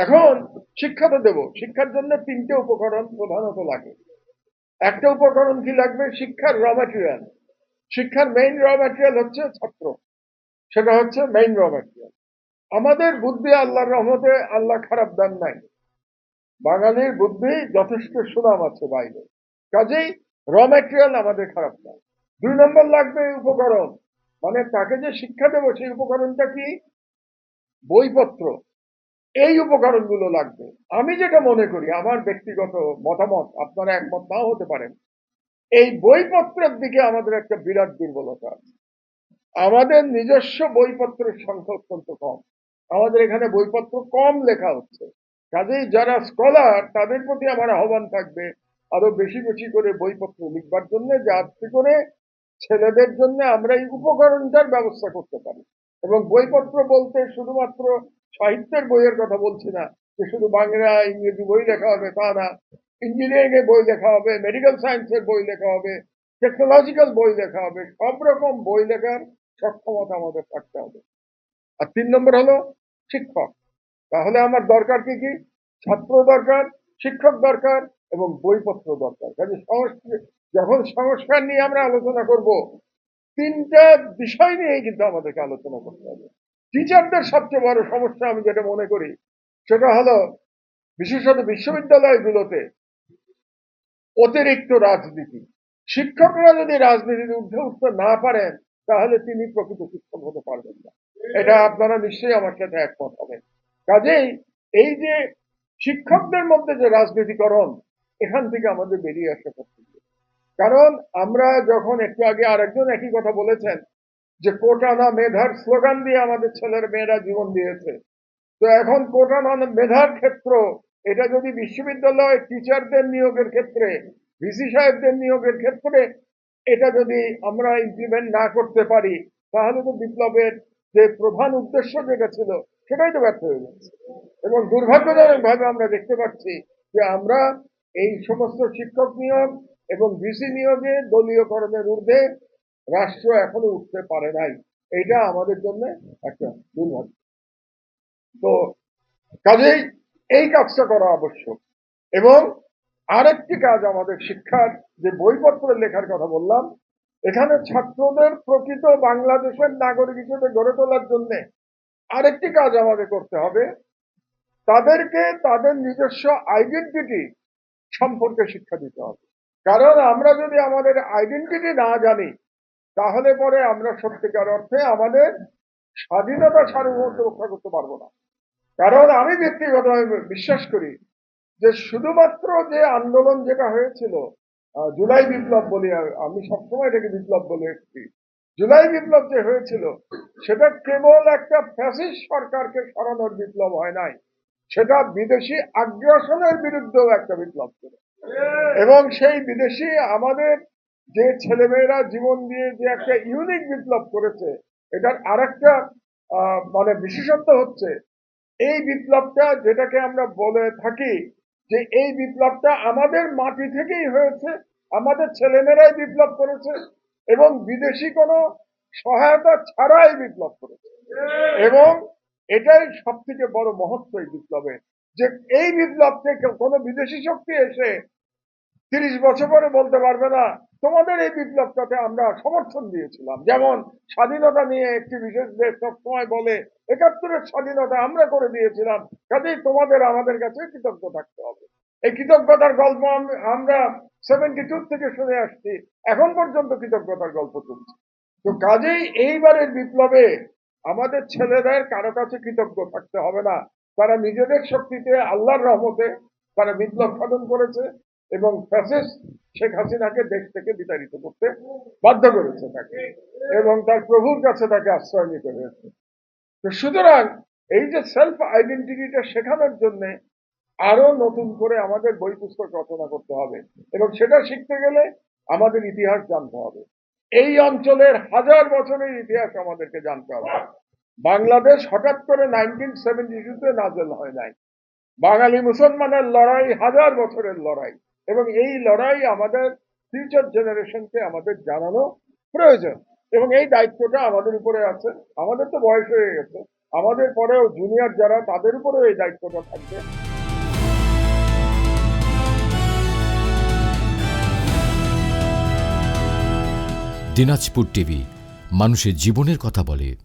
এখন শিক্ষা তো দেবো, শিক্ষার জন্য তিনটে উপকরণ প্রধানত লাগে। একটা উপকরণ কি লাগবে? শিক্ষার র ম্যাটেরিয়াল। শিক্ষার মেইন র ম্যাটেরিয়াল হচ্ছে ছাত্র, সেটা হচ্ছে মেইন র ম্যাটেরিয়াল। আমাদের বুদ্ধি আল্লাহর রহমতে আল্লাহ খারাপ দান নাই, বাঙালির বুদ্ধি যথেষ্ট সুনাম আছে বাইরে, কাজেই র ম্যাটেরিয়াল আমাদের খারাপ না। 2 নম্বর লাগবে উপকরণ, মানে তাকে যে শিক্ষা দেবো সেই উপকরণটা কি? বইপত্র। এই উপকরণগুলো লাগবে। আমি যেটা মনে করি, আমার ব্যক্তিগত মতামত, আপনারা একমত নাও হতে পারেন, এই বইপত্রের দিকে আমাদের একটা বিরাট দুর্বলতা আছে। আমাদের নিজস্ব বইপত্রের সংখ্যা অত্যন্ত কম, আমাদের এখানে বইপত্র কম লেখা হচ্ছে। কাজেই যারা স্কলার তাদের প্রতি আমার আহ্বান থাকবে আরো বেশি বেশি করে বইপত্র লিখবার জন্য, যাতে করে ছেলেদের জন্য আমরা এই উপকরণটার ব্যবস্থা করতে পারি। এবং বইপত্র বলতে শুধুমাত্র সাহিত্যের বইয়ের কথা বলছি না, যে শুধু বাংলা ইংরেজি বই লেখা হবে তা না। ইঞ্জিনিয়ারিং এর বই লেখা হবে, মেডিকেল সায়েন্সের বই লেখা হবে, টেকনোলজিক্যাল বই লেখা হবে, সব রকম বই লেখার সক্ষমতা আমাদের থাকতে হবে। আর 3 নম্বর হলো শিক্ষক। তাহলে আমার দরকার কি কি? ছাত্র দরকার, শিক্ষক দরকার, এবং বইপত্র দরকার। কাজে যখন সংস্কার নিয়ে আমরা আলোচনা করব, তিনটা বিষয় নিয়েই কিন্তু আমাদেরকে আলোচনা করতে হবে। টিচারদের সবচেয়ে বড় সমস্যা আমি যেটা মনে করি, সেটা হলো বিশেষত বিশ্ববিদ্যালয়গুলোতে অতিরিক্ত রাজনীতি। শিক্ষকরা যদি রাজনীতির ঊর্ধ্বে উঠতে না পারেন, তাহলে তিনি প্রকৃত শিক্ষক হতে পারবেন না। এটা আপনারা নিশ্চয়ই আমার সাথে একমত হবেন। কাজেই এই যে শিক্ষকদের মধ্যে যে রাজনীতিকরণ, এখান থেকে আমাদের বেরিয়ে আসতে করতে। কারণ আমরা যখন একটু আগে আরেকজন একই কথা বলেছেন, যে কোটা না মেধার স্লোগান দিয়ে আমাদের ছেলের মেয়েরা জীবন দিয়েছে। তো এখন কোটা না মেধার ক্ষেত্র, এটা যদি বিশ্ববিদ্যালয় টিচারদের নিয়োগের ক্ষেত্রে, ভিসি সাহেবদের নিয়োগের ক্ষেত্রে এটা যদি আমরা ইমপ্লিমেন্ট না করতে পারি, তাহলে তো বিপ্লবের যে প্রধান উদ্দেশ্য যেটা ছিল সেটাই তো ব্যর্থ হয়ে যাচ্ছে। এবং দুর্ভাগ্যজনক ভাবে আমরা দেখতে পাচ্ছি যে আমরা এই সমস্ত শিক্ষক নিয়োগ এবং ভিসি নিয়োগে দলীয়করণের ঊর্ধ্বে রাষ্ট্র এখনো উঠতে পারে নাই। এটা আমাদের জন্য একটা দুর্ভাগ্য। তো কাজেই এই কাজটা করা আবশ্যক। এবং আরেকটি কাজ আমাদের শিক্ষার, যে বইপত্রের লেখার কথা বললাম, এখানে ছাত্রদের প্রকৃত বাংলাদেশের নাগরিক হিসেবে গড়ে তোলার জন্য আরেকটি কাজ আমাদের করতে হবে, তাদেরকে তাদের নিজস্ব আইডেন্টিটি সম্পর্কে শিক্ষা দিতে হবে। কারণ আমরা যদি আমাদের আইডেন্টিটি না জানি, তাহলে পরে আমরা সত্যিকার অর্থে আমাদের স্বাধীনতা সার্বভৌমত্ব রক্ষা করতে পারবো না। কারণ আমি ব্যক্তিগতভাবে বিশ্বাস করি যে শুধুমাত্র যে আন্দোলন যেটা হয়েছিল, জুলাই বিপ্লব বলি, আমি সবসময় এটাকে বিপ্লব বলে এসেছি, জুলাই বিপ্লব যে হয়েছিল সেটা কেবল একটা ফ্যাসিস্ট সরকারকে সরানোর বিপ্লব হয় নাই, সেটা বিদেশি আগ্রাসনের বিরুদ্ধেও একটা বিপ্লব ছিল। এবং সেই বিদেশি আমাদের যে ছেলেমেয়েরা জীবন দিয়ে যে একটা ইউনিক বিপ্লব করেছে, এটার আরেকটা মানে বিশেষত্ব হচ্ছে এই বিপ্লবটা, যেটাকে আমরা বলে থাকি যে এই বিপ্লবটা আমাদের মাটি থেকেই হয়েছে, আমাদের ছেলেমেয়েরাই বিপ্লব করেছে এবং বিদেশি কোনো সহায়তা ছাড়াই বিপ্লব করেছে। এবং এটাই সব থেকে বড় মহত্ব এই বিপ্লবের, যে এই বিপ্লব থেকে কোনো বিদেশি শক্তি এসে 30 বছর পরে বলতে পারবে না তোমাদের এই বিপ্লবটাতে আমরা সমর্থন দিয়েছিলাম। যেমন স্বাধীনতা নিয়ে একটি বিশেষ দেশ সবসময় বলে 71-এর স্বাধীনতা আমরা করে দিয়েছিলাম, কাজেই তোমাদের আমাদের কাছে কৃতজ্ঞ থাকতে হবে। এই কৃতজ্ঞতার গল্প আমরা 72 থেকে শুনে আসছি, এখন পর্যন্ত কৃতজ্ঞতার গল্প চলছে। তো কাজেই এইবারের বিপ্লবে আমাদের ছেলেদের কারো কাছে কৃতজ্ঞ থাকতে হবে না, তারা নিজেদের শক্তিতে আল্লাহর রহমতে তারা বিপ্লব সাধন করেছে এবং ফ্যাসিস্ট শেখ হাসিনাকে দেশ থেকে বিতাড়িত করতে বাধ্য করেছে তাকে, এবং তার প্রভুর কাছে তাকে আশ্রয় নিতে হয়েছে। তো সুতরাং এই যে সেলফ আইডেন্টিটিটা শেখানোর জন্য আরো নতুন করে আমাদের বই পুস্তক রচনা করতে হবে, এবং সেটা শিখতে গেলে আমাদের ইতিহাস জানতে হবে। এই অঞ্চলের হাজার বছরের ইতিহাস আমাদেরকে জানতে হবে। বাংলাদেশ হঠাৎ করে 1972-তে নাজেল হয় নাই, বাঙালি মুসলমানের লড়াই হাজার বছরের লড়াই, এবং এই লড়াই আমাদের ফিউচার জেনারেশনকে আমাদের জানানো প্রয়োজন, এবং এই দায়িত্বটা আমাদের উপরে আছে। আমাদের তো বয়স হয়ে গেছে, আমাদের পরেও জুনিয়র যারা তাদের উপরেও এই দায়িত্বটা থাকবে। দিনাজপুর টিভি, মানুষের জীবনের কথা বলে।